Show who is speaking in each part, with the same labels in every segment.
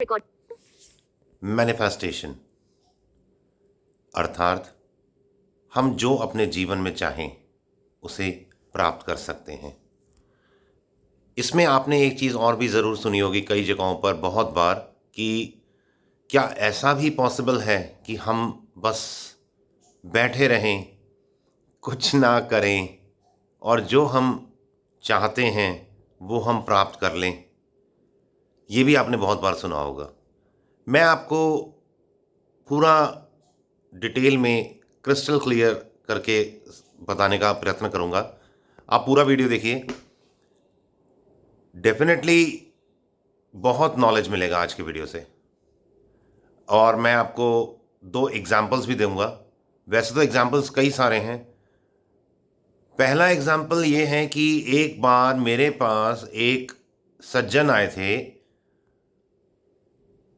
Speaker 1: Record.
Speaker 2: Manifestation अर्थात हम जो अपने जीवन में चाहें उसे प्राप्त कर सकते हैं। इसमें आपने एक चीज़ और भी ज़रूर सुनी होगी कई जगहों पर बहुत बार कि क्या ऐसा भी पॉसिबल है कि हम बस बैठे रहें, कुछ ना करें और जो हम चाहते हैं वो हम प्राप्त कर लें। ये भी आपने बहुत बार सुना होगा। मैं आपको पूरा डिटेल में क्रिस्टल क्लियर करके बताने का प्रयत्न करूंगा। आप पूरा वीडियो देखिए, डेफिनेटली बहुत नॉलेज मिलेगा आज के वीडियो से। और मैं आपको दो एग्जाम्पल्स भी दूंगा। वैसे तो एग्जाम्पल्स कई सारे हैं। पहला एग्जाम्पल ये है कि एक बार मेरे पास एक सज्जन आए थे,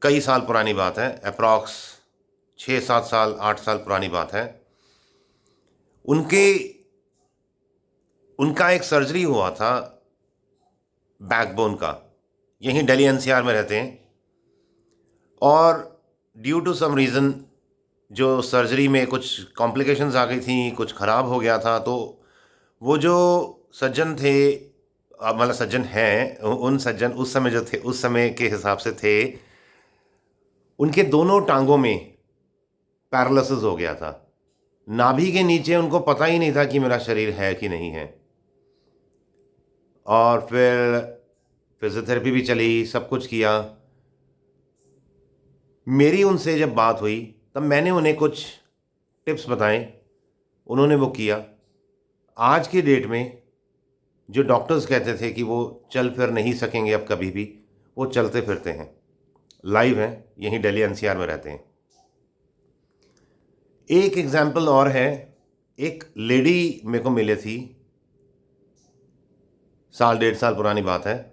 Speaker 2: कई साल पुरानी बात है, अप्रॉक्स 6-7 साल 8 साल पुरानी बात है। उनके उनका एक सर्जरी हुआ था बैकबोन का, यहीं दिल्ली एनसीआर में रहते हैं। और ड्यू टू सम रीज़न जो सर्जरी में कुछ कॉम्प्लिकेशंस आ गई थी, कुछ ख़राब हो गया था। तो वो जो सज्जन थे, मतलब सज्जन हैं, उन सज्जन उस समय जो थे, उस समय के हिसाब से थे, उनके दोनों टांगों में पैरालिसिस हो गया था। नाभि के नीचे उनको पता ही नहीं था कि मेरा शरीर है कि नहीं है। और फिर फिजियोथेरेपी भी चली, सब कुछ किया। मेरी उनसे जब बात हुई तब मैंने उन्हें कुछ टिप्स बताए, उन्होंने वो किया। आज की डेट में जो डॉक्टर्स कहते थे कि वो चल फिर नहीं सकेंगे अब कभी भी, वो चलते फिरते हैं, लाइव हैं, यहीं दिल्ली एनसीआर में रहते हैं। एक एग्जाम्पल और है। एक लेडी मेरे को मिले थी, साल 1.5 साल पुरानी बात है,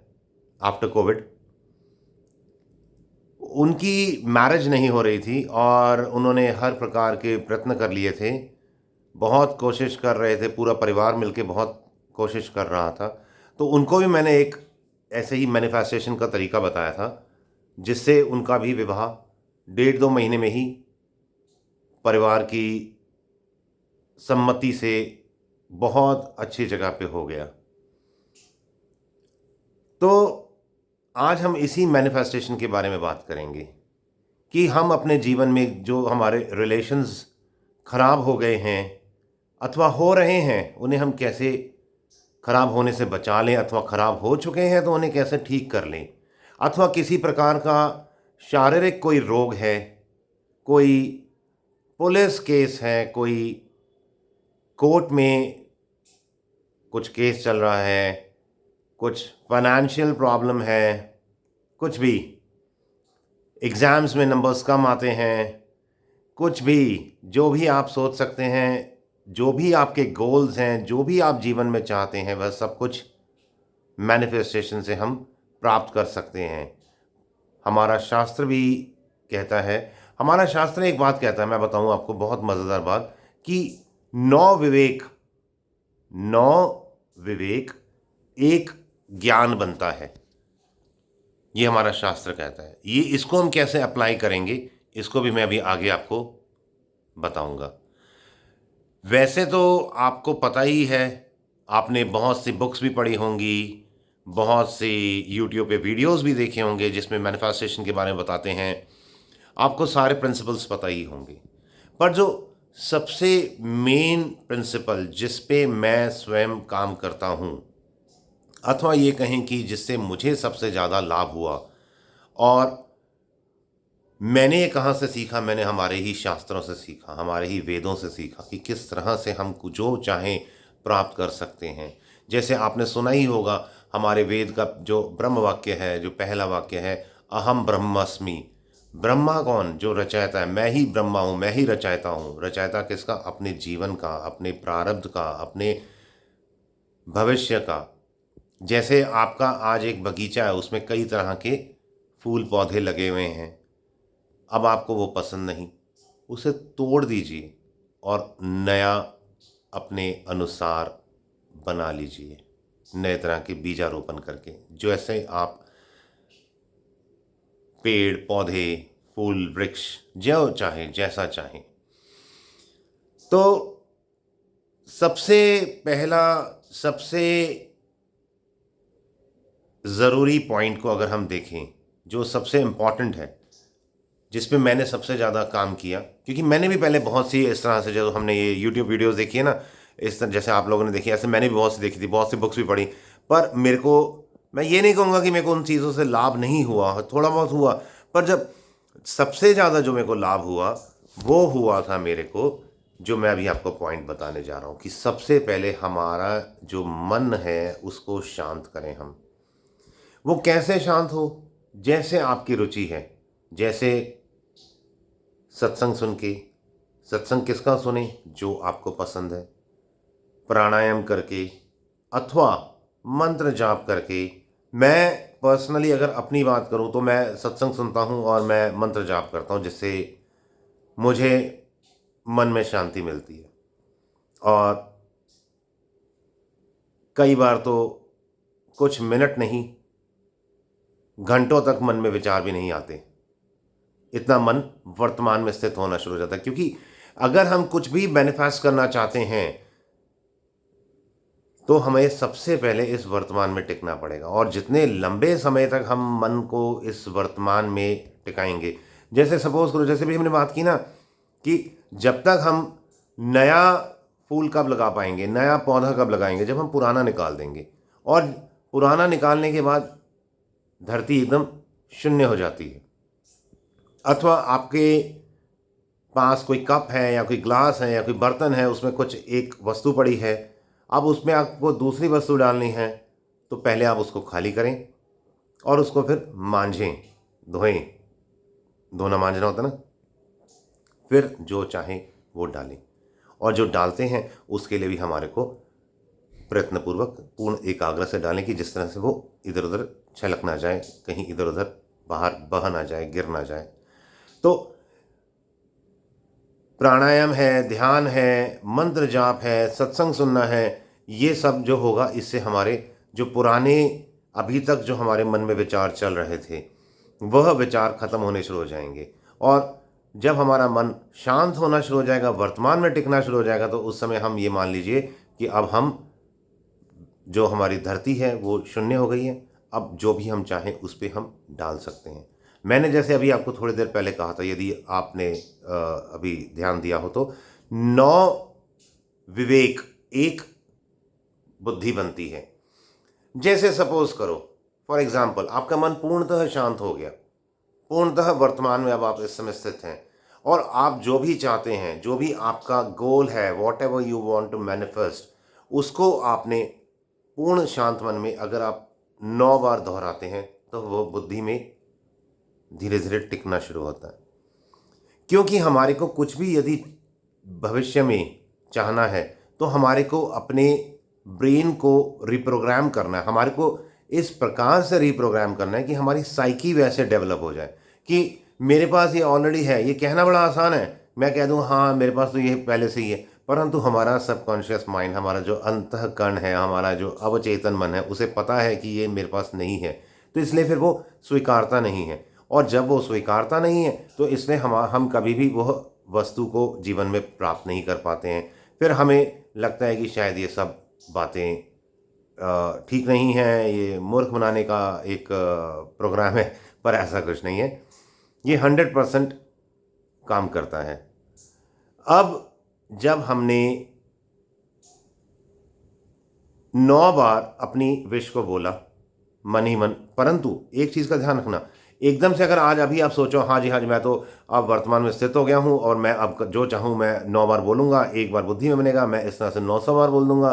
Speaker 2: आफ्टर कोविड। उनकी मैरिज नहीं हो रही थी और उन्होंने हर प्रकार के प्रयत्न कर लिए थे, बहुत कोशिश कर रहे थे, पूरा परिवार मिलके बहुत कोशिश कर रहा था। तो उनको भी मैंने एक ऐसे ही मैनिफेस्टेशन का तरीका बताया था, जिससे उनका भी विवाह 1.5-2 महीने में ही परिवार की सम्मति से बहुत अच्छी जगह पे हो गया। तो आज हम इसी मैनिफेस्टेशन के बारे में बात करेंगे कि हम अपने जीवन में जो हमारे रिलेशंस खराब हो गए हैं अथवा हो रहे हैं, उन्हें हम कैसे खराब होने से बचा लें, अथवा खराब हो चुके हैं तो उन्हें कैसे ठीक कर लें। अथवा किसी प्रकार का शारीरिक कोई रोग है, कोई पुलिस केस है, कोई कोर्ट में कुछ केस चल रहा है, कुछ फाइनेंशियल प्रॉब्लम है, कुछ भी, एग्ज़ाम्स में नंबर्स कम आते हैं, कुछ भी, जो भी आप सोच सकते हैं, जो भी आपके गोल्स हैं, जो भी आप जीवन में चाहते हैं, वह सब कुछ मैनिफेस्टेशन से हम प्राप्त कर सकते हैं। हमारा शास्त्र भी कहता है, हमारा शास्त्र एक बात कहता है, मैं बताऊं आपको बहुत मज़ेदार बात, कि 9 विवेक, 9 विवेक एक ज्ञान बनता है। ये हमारा शास्त्र कहता है। ये इसको हम कैसे अप्लाई करेंगे, इसको भी मैं अभी आगे आपको बताऊंगा। वैसे तो आपको पता ही है, आपने बहुत सी बुक्स भी पढ़ी होंगी, बहुत सी यूट्यूब पे वीडियोस भी देखे होंगे जिसमें मैनिफेस्टेशन के बारे में बताते हैं। आपको सारे प्रिंसिपल्स पता ही होंगे। पर जो सबसे मेन प्रिंसिपल जिस पे मैं स्वयं काम करता हूँ, अथवा ये कहें कि जिससे मुझे सबसे ज़्यादा लाभ हुआ, और मैंने ये कहाँ से सीखा, मैंने हमारे ही शास्त्रों से सीखा, हमारे ही वेदों से सीखा कि किस तरह से हम जो चाहें प्राप्त कर सकते हैं। जैसे आपने सुना ही होगा, हमारे वेद का जो ब्रह्म वाक्य है, जो पहला वाक्य है, अहम ब्रह्मास्मि। ब्रह्मा कौन? जो रचयिता है। मैं ही ब्रह्मा हूँ, मैं ही रचयिता हूँ। रचयिता किसका? अपने जीवन का, अपने प्रारब्ध का, अपने भविष्य का। जैसे आपका आज एक बगीचा है, उसमें कई तरह के फूल पौधे लगे हुए हैं। अब आपको वो पसंद नहीं, उसे तोड़ दीजिए और नया अपने अनुसार बना लीजिए, नए तरह के बीजारोपण करके। जो ऐसे आप पेड़ पौधे, फूल वृक्ष, जो चाहे जैसा चाहे। तो सबसे पहला, सबसे ज़रूरी पॉइंट को अगर हम देखें, जो सबसे इम्पॉर्टेंट है, जिस पे मैंने सबसे ज़्यादा काम किया, क्योंकि मैंने भी पहले बहुत सी इस तरह से, जो हमने ये यूट्यूब वीडियोस देखी है ना, इस तरह जैसे आप लोगों ने देखी, ऐसे मैंने भी बहुत सी देखी थी, बहुत सी बुक्स भी पढ़ी, पर मेरे को, मैं ये नहीं कहूँगा कि मेरे को उन चीज़ों से लाभ नहीं हुआ, थोड़ा बहुत हुआ, पर जब सबसे ज़्यादा जो मेरे को लाभ हुआ वो हुआ था मेरे को, जो मैं अभी आपको पॉइंट बताने जा रहा हूँ, कि सबसे पहले हमारा जो मन है उसको शांत करें हम। वो कैसे शांत हो? जैसे आपकी रुचि है, जैसे सत्संग सुन के, सत्संग किसका सुने? जो आपको पसंद है, प्राणायाम करके अथवा मंत्र जाप करके। मैं पर्सनली अगर अपनी बात करूं तो मैं सत्संग सुनता हूं और मैं मंत्र जाप करता हूं, जिससे मुझे मन में शांति मिलती है। और कई बार तो कुछ मिनट नहीं, घंटों तक मन में विचार भी नहीं आते, इतना मन वर्तमान में स्थित होना शुरू हो जाता है। क्योंकि अगर हम कुछ भी मैनिफेस्ट करना चाहते हैं तो हमें सबसे पहले इस वर्तमान में टिकना पड़ेगा, और जितने लंबे समय तक हम मन को इस वर्तमान में टिकाएंगे, जैसे सपोज करो, जैसे भी हमने बात की ना, कि जब तक हम नया फूल कब लगा पाएंगे, नया पौधा कब लगाएंगे? जब हम पुराना निकाल देंगे। और पुराना निकालने के बाद धरती एकदम शून्य हो जाती है। अथवा आपके पास कोई कप है या कोई ग्लास है या कोई बर्तन है, उसमें कुछ एक वस्तु पड़ी है, अब उसमें आपको दूसरी वस्तु डालनी है, तो पहले आप उसको खाली करें और उसको फिर मांझें, धोएं। धोना मांझना होता ना, फिर जो चाहे वो डालें। और जो डालते हैं उसके लिए भी हमारे को प्रयत्नपूर्वक पूर्ण एकाग्र से डालें, कि जिस तरह से वो इधर उधर छलक ना जाए, कहीं इधर उधर बाहर बह ना जाए, गिर ना जाए। तो प्राणायाम है, ध्यान है, मंत्र जाप है, सत्संग सुनना है, ये सब जो होगा, इससे हमारे जो पुराने अभी तक जो हमारे मन में विचार चल रहे थे, वह विचार खत्म होने शुरू हो जाएंगे। और जब हमारा मन शांत होना शुरू हो जाएगा, वर्तमान में टिकना शुरू हो जाएगा, तो उस समय हम ये मान लीजिए कि अब हम, जो हमारी धरती है वो शून्य हो गई है। अब जो भी हम चाहें उस पर हम डाल सकते हैं। मैंने जैसे अभी आपको थोड़ी देर पहले कहा था, यदि आपने अभी ध्यान दिया हो तो, 9 विवेक एक बुद्धि बनती है। जैसे सपोज करो, फॉर एग्जाम्पल, आपका मन पूर्णतः शांत हो गया, पूर्णतः वर्तमान में अब आप इस समय स्थित हैं, और आप जो भी चाहते हैं, जो भी आपका गोल है, whatever you want to manifest, उसको आपने पूर्ण शांत मन में अगर आप 9 बार दोहराते हैं, तो वो बुद्धि में धीरे धीरे टिकना शुरू होता है। क्योंकि हमारे को कुछ भी यदि भविष्य में चाहना है, तो हमारे को अपने ब्रेन को रिप्रोग्राम करना है। हमारे को इस प्रकार से रिप्रोग्राम करना है कि हमारी साइकी वैसे डेवलप हो जाए कि मेरे पास ये ऑलरेडी है। ये कहना बड़ा आसान है, मैं कह दूं हाँ मेरे पास तो ये पहले से ही है, परंतु हमारा सबकॉन्शियस माइंड, हमारा जो अंतःकरण है, हमारा जो अवचेतन मन है, उसे पता है कि ये मेरे पास नहीं है, तो इसलिए फिर वो स्वीकारता नहीं है। और जब वो स्वीकारता नहीं है, तो इसलिए हम कभी भी वह वस्तु को जीवन में प्राप्त नहीं कर पाते हैं। फिर हमें लगता है कि शायद ये सब बातें ठीक नहीं हैं, ये मूर्ख बनाने का एक प्रोग्राम है, पर ऐसा कुछ नहीं है। ये 100% काम करता है। अब जब हमने 9 बार अपनी विश को बोला मन ही मन, परंतु एक चीज़ का ध्यान रखना, एकदम से अगर आज अभी आप सोचो हाँ जी मैं तो अब वर्तमान में स्थित हो गया हूँ और मैं अब जो चाहूँ मैं 9 बार बोलूँगा, एक बार बुद्धि में बनेगा, मैं इस तरह से 900 बार बोल दूँगा,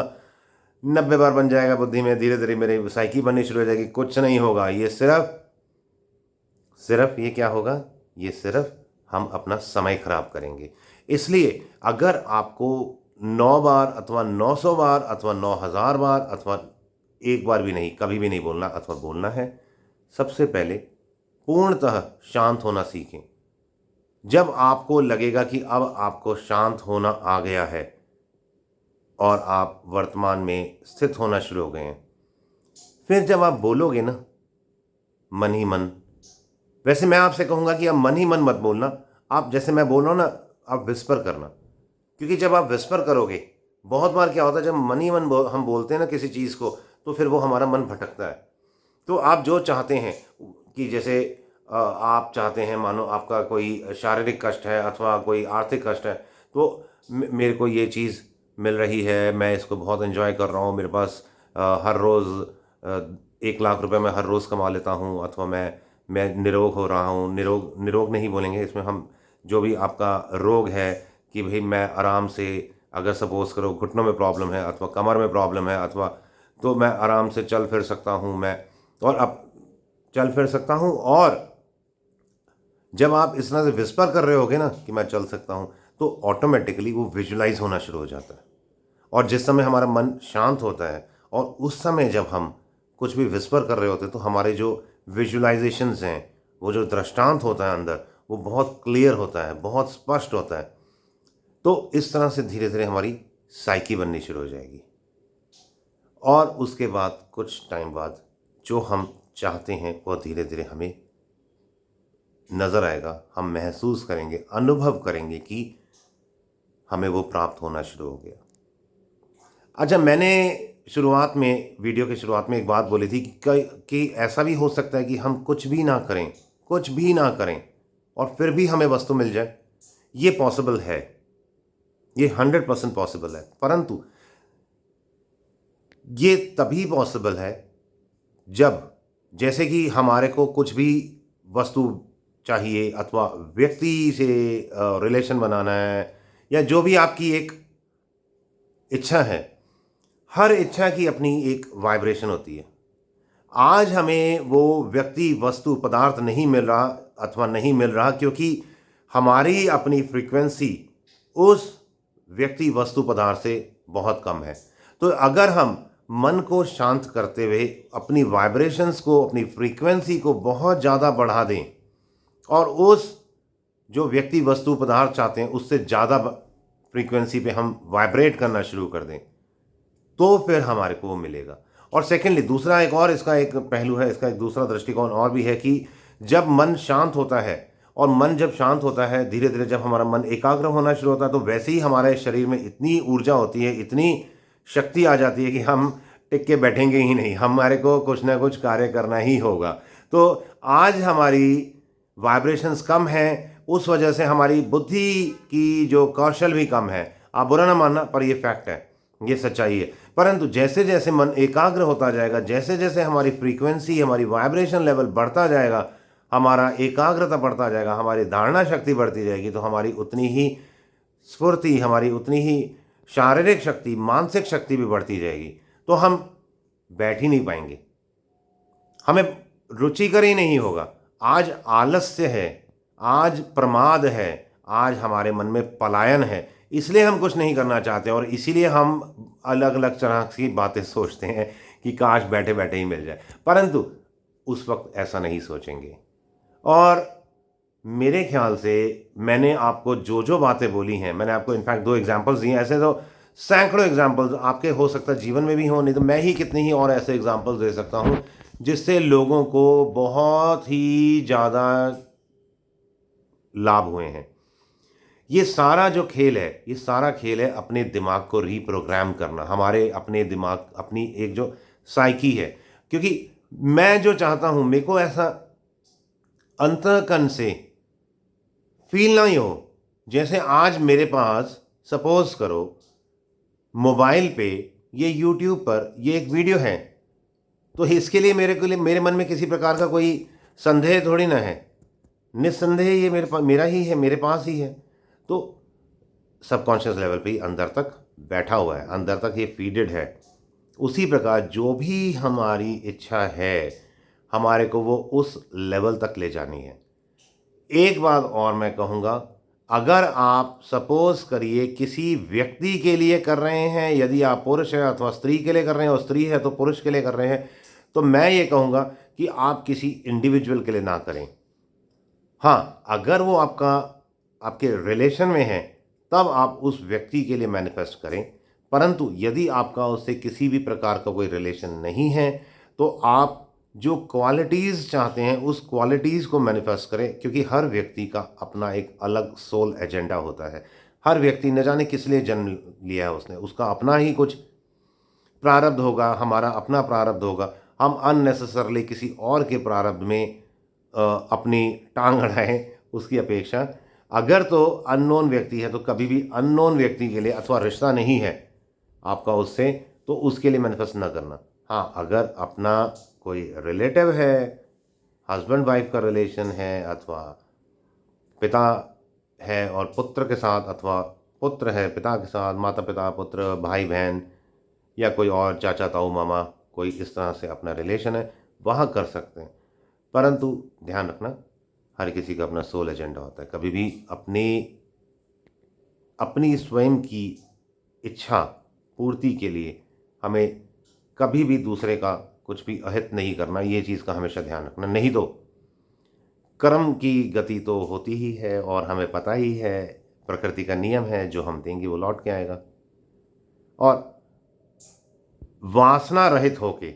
Speaker 2: 90 बार बन जाएगा बुद्धि में, धीरे धीरे मेरी साइकी बननी शुरू हो जाएगी। कुछ नहीं होगा। ये सिर्फ ये क्या होगा, ये सिर्फ हम अपना समय खराब करेंगे। इसलिए अगर आपको 9 बार अथवा 900 बार अथवा 9000 बार अथवा एक बार भी नहीं, कभी भी नहीं बोलना अथवा बोलना है, सबसे पहले पूर्णतः शांत होना सीखें। जब आपको लगेगा कि अब आपको शांत होना आ गया है और आप वर्तमान में स्थित होना शुरू हो गए हैं, फिर जब आप बोलोगे ना मन ही मन, वैसे मैं आपसे कहूँगा कि आप मन ही मन मत बोलना, आप जैसे मैं बोल रहा हूँ ना, आप विस्पर करना, क्योंकि जब आप विस्पर करोगे, बहुत बार क्या होता है, जब मन ही मन हम बोलते हैं ना किसी चीज़ को, तो फिर वो हमारा मन भटकता है। तो आप जो चाहते हैं कि जैसे आप चाहते हैं, मानो आपका कोई शारीरिक कष्ट है अथवा कोई आर्थिक कष्ट है, तो मेरे को ये चीज़ मिल रही है, मैं इसको बहुत एंजॉय कर रहा हूँ, मेरे पास हर रोज़ 1 लाख रुपए मैं हर रोज़ कमा लेता हूँ, अथवा मैं निरोग हो रहा हूँ, निरोग निरोग नहीं बोलेंगे इसमें हम, जो भी आपका रोग है, कि भाई मैं आराम से, अगर सपोज़ करो घुटनों में प्रॉब्लम है अथवा कमर में प्रॉब्लम है अथवा, तो मैं आराम से चल फिर सकता हूँ, मैं और अब चल फिर सकता हूँ। और जब आप इस तरह से विस्पर कर रहे होगे ना कि मैं चल सकता हूँ, तो ऑटोमेटिकली वो विजुलाइज होना शुरू हो जाता है। और जिस समय हमारा मन शांत होता है और उस समय जब हम कुछ भी विस्पर कर रहे होते हैं, तो हमारे जो विजुलाइजेशंस हैं, वो जो दृष्टांत होता है अंदर, वो बहुत क्लियर होता है, बहुत स्पष्ट होता है। तो इस तरह से धीरे धीरे हमारी साइकी बननी शुरू हो जाएगी, और उसके बाद कुछ टाइम बाद जो हम चाहते हैं वो धीरे धीरे हमें नज़र आएगा, हम महसूस करेंगे, अनुभव करेंगे कि हमें वो प्राप्त होना शुरू हो गया। अच्छा, मैंने शुरुआत में, वीडियो की शुरुआत में एक बात बोली थी कि ऐसा भी हो सकता है कि हम कुछ भी ना करें, कुछ भी ना करें, और फिर भी हमें वस्तु मिल जाए। ये पॉसिबल है, ये 100% पॉसिबल है, परंतु ये तभी पॉसिबल है जब, जैसे कि हमारे को कुछ भी वस्तु चाहिए अथवा व्यक्ति से रिलेशन बनाना है, या जो भी आपकी एक इच्छा है, हर इच्छा की अपनी एक वाइब्रेशन होती है। आज हमें वो व्यक्ति, वस्तु, पदार्थ नहीं मिल रहा अथवा नहीं मिल रहा क्योंकि हमारी अपनी फ्रीक्वेंसी उस व्यक्ति, वस्तु, पदार्थ से बहुत कम है। तो अगर हम मन को शांत करते हुए अपनी वाइब्रेशंस को, अपनी फ्रीक्वेंसी को बहुत ज़्यादा बढ़ा दें, और उस जो व्यक्ति, वस्तु, पदार्थ चाहते हैं उससे ज़्यादा फ्रीक्वेंसी पे हम वाइब्रेट करना शुरू कर दें, तो फिर हमारे को वो मिलेगा। और सेकेंडली, दूसरा एक और इसका एक पहलू है, इसका एक दूसरा दृष्टिकोण और भी है कि जब मन शांत होता है, और मन जब शांत होता है, धीरे धीरे जब हमारा मन एकाग्र होना शुरू होता है, तो वैसे ही हमारे शरीर में इतनी ऊर्जा होती है, इतनी शक्ति आ जाती है कि हम टिक के बैठेंगे ही नहीं, हमारे को कुछ ना कुछ कार्य करना ही होगा। तो आज हमारी वाइब्रेशंस कम हैं, उस वजह से हमारी बुद्धि की जो कौशल भी कम है। आप बुरा ना मानना, पर ये फैक्ट है, ये सच्चाई है। परंतु जैसे जैसे मन एकाग्र होता जाएगा, जैसे जैसे हमारी फ्रीक्वेंसी, हमारी वाइब्रेशन लेवल बढ़ता जाएगा, हमारा एकाग्रता बढ़ता जाएगा, हमारी धारणा शक्ति बढ़ती जाएगी, तो हमारी उतनी ही स्फूर्ति, हमारी उतनी ही शारीरिक शक्ति, मानसिक शक्ति भी बढ़ती जाएगी। तो हम बैठ ही नहीं पाएंगे, हमें रुचिकर ही नहीं होगा। आज आलस्य है, आज प्रमाद है, आज हमारे मन में पलायन है, इसलिए हम कुछ नहीं करना चाहते, और इसीलिए हम अलग अलग तरह की बातें सोचते हैं कि काश बैठे बैठे ही मिल जाए, परंतु उस वक्त ऐसा नहीं सोचेंगे। और मेरे ख्याल से मैंने आपको जो जो बातें बोली हैं, मैंने आपको इनफैक्ट 2 एग्जांपल्स दिए हैं, ऐसे तो सैकड़ों एग्जांपल्स आपके हो सकता है जीवन में भी हों, नहीं तो मैं ही कितने ही और ऐसे एग्जांपल्स दे सकता हूं जिससे लोगों को बहुत ही ज़्यादा लाभ हुए हैं। ये सारा जो खेल है, ये सारा खेल है अपने दिमाग को रीप्रोग्राम करना, हमारे अपने दिमाग, अपनी एक जो साइकी है। क्योंकि मैं जो चाहता हूं, मेरे को ऐसा अंतःकरण से फील नहीं हो, जैसे आज मेरे पास सपोज करो मोबाइल पे, ये यूट्यूब पर ये एक वीडियो है, तो इसके लिए मेरे मन में किसी प्रकार का कोई संदेह थोड़ी ना है, निस्संदेह ये मेरा ही है, मेरे पास ही है। तो सबकॉन्शियस लेवल पे ही अंदर तक बैठा हुआ है, अंदर तक ये फीडेड है। उसी प्रकार जो भी हमारी इच्छा है, हमारे को वो उस लेवल तक ले जानी है। एक बात और मैं कहूँगा, अगर आप सपोज करिए किसी व्यक्ति के लिए कर रहे हैं, यदि आप पुरुष हैं अथवा स्त्री के लिए कर रहे हैं, और स्त्री है तो पुरुष के लिए कर रहे हैं, तो मैं ये कहूँगा कि आप किसी इंडिविजुअल के लिए ना करें। हाँ, अगर वो आपके रिलेशन में है, तब आप उस व्यक्ति के लिए मैनिफेस्ट करें, परंतु यदि आपका उससे किसी भी प्रकार का कोई रिलेशन नहीं है, तो आप जो क्वालिटीज़ चाहते हैं उस क्वालिटीज़ को मैनिफेस्ट करें, क्योंकि हर व्यक्ति का अपना एक अलग सोल एजेंडा होता है। हर व्यक्ति न जाने किस लिए जन्म लिया है उसने, उसका अपना ही कुछ प्रारब्ध होगा, हमारा अपना प्रारब्ध होगा। हम अननेसेसरली किसी और के प्रारब्ध में अपनी टांग अड़ाएँ उसकी अपेक्षा, अगर तो अननोन व्यक्ति है तो कभी भी अननोन व्यक्ति के लिए अथवा रिश्ता नहीं है आपका उससे, तो उसके लिए मैनिफेस्ट ना करना। हाँ, अगर अपना कोई रिलेटिव है, हस्बैंड वाइफ का रिलेशन है, अथवा पिता है और पुत्र के साथ, अथवा पुत्र है पिता के साथ, माता पिता पुत्र भाई बहन, या कोई और चाचा ताऊ मामा, कोई इस तरह से अपना रिलेशन है, वहाँ कर सकते हैं। परंतु ध्यान रखना, हर किसी का अपना सोल एजेंडा होता है। कभी भी अपनी स्वयं की इच्छा पूर्ति के लिए हमें कभी भी दूसरे का कुछ भी अहित नहीं करना, ये चीज़ का हमेशा ध्यान रखना। नहीं तो कर्म की गति तो होती ही है, और हमें पता ही है प्रकृति का नियम है, जो हम देंगे वो लौट के आएगा। और वासना रहित होके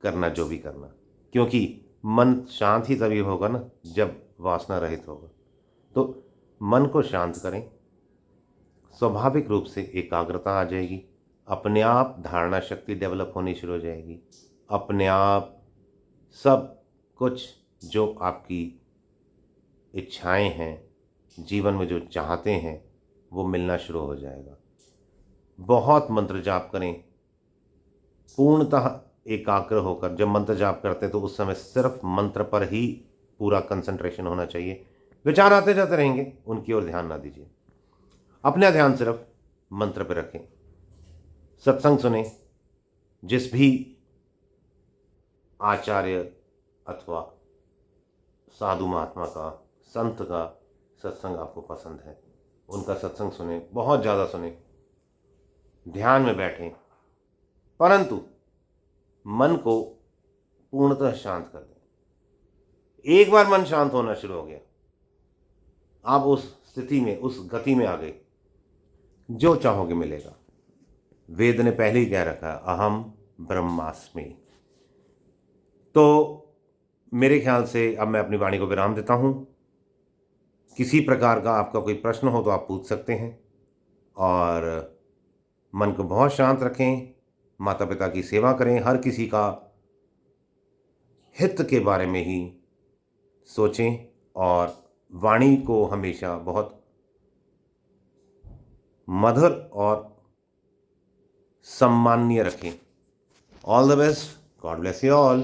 Speaker 2: करना जो भी करना, क्योंकि मन शांत ही तभी होगा ना जब वासना रहित होगा। तो मन को शांत करें, स्वाभाविक रूप से एकाग्रता आ जाएगी, अपने आप धारणा शक्ति डेवलप होनी शुरू हो जाएगी, अपने आप सब कुछ जो आपकी इच्छाएं हैं, जीवन में जो चाहते हैं, वो मिलना शुरू हो जाएगा। बहुत मंत्र जाप करें, पूर्णतः एकाग्र होकर। जब मंत्र जाप करते हैं तो उस समय सिर्फ मंत्र पर ही पूरा कंसंट्रेशन होना चाहिए। विचार आते जाते रहेंगे, उनकी ओर ध्यान ना दीजिए, अपना ध्यान सिर्फ मंत्र पर रखें। सत्संग सुने, जिस भी आचार्य अथवा साधु महात्मा का, संत का सत्संग आपको पसंद है, उनका सत्संग सुने, बहुत ज़्यादा सुने, ध्यान में बैठें, परंतु मन को पूर्णतः शांत कर दें। एक बार मन शांत होना शुरू हो गया, आप उस स्थिति में, उस गति में आ गए, जो चाहोगे मिलेगा। वेद ने पहले ही कह रखा है, अहम ब्रह्मास्मि। तो मेरे ख्याल से अब मैं अपनी वाणी को विराम देता हूँ। किसी प्रकार का आपका कोई प्रश्न हो तो आप पूछ सकते हैं, और मन को बहुत शांत रखें, माता पिता की सेवा करें, हर किसी का हित के बारे में ही सोचें, और वाणी को हमेशा बहुत मधुर और सम्माननीय रखें। All the best, God bless you all.